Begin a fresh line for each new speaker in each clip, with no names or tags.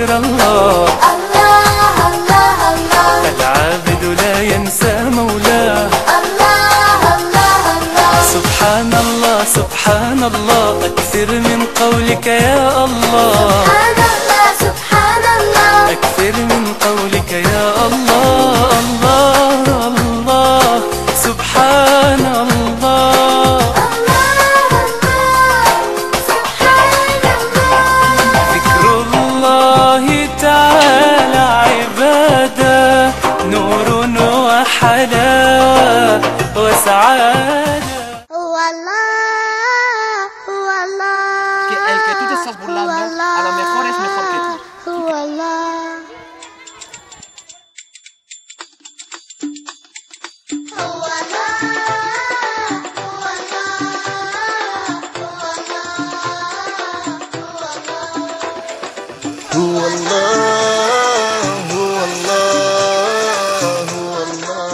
ذكر الله.
الله الله الله.
العابد لا ينسى مولاه.
الله الله الله.
سبحان الله سبحان الله، أكثر من قولك يا الله.
سبحان الله سبحان الله.
أكثر من قولك يا الله. الله الله سبحان الله.
الله الله سبحان الله.
ذكر الله تعالى عبادة، نور وحلاوة وسعادة.
هو الله هو الله.
El que tú te estás burlando, a lo mejor es mejor que tú.
هو الله. هو الله هو الله هو الله.
هو الله هو الله هو الله.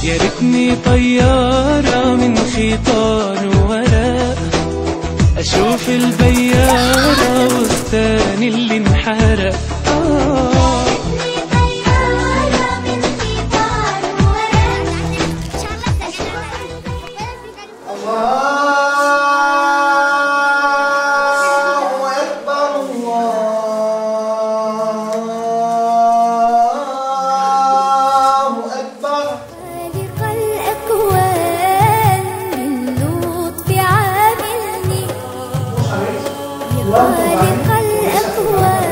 يا ريتني طيارة من خطار ورق، أشوف البيارة والثاني اللي انحرق.
خالق الأكوان باللطف عاملني. خالق الأكوان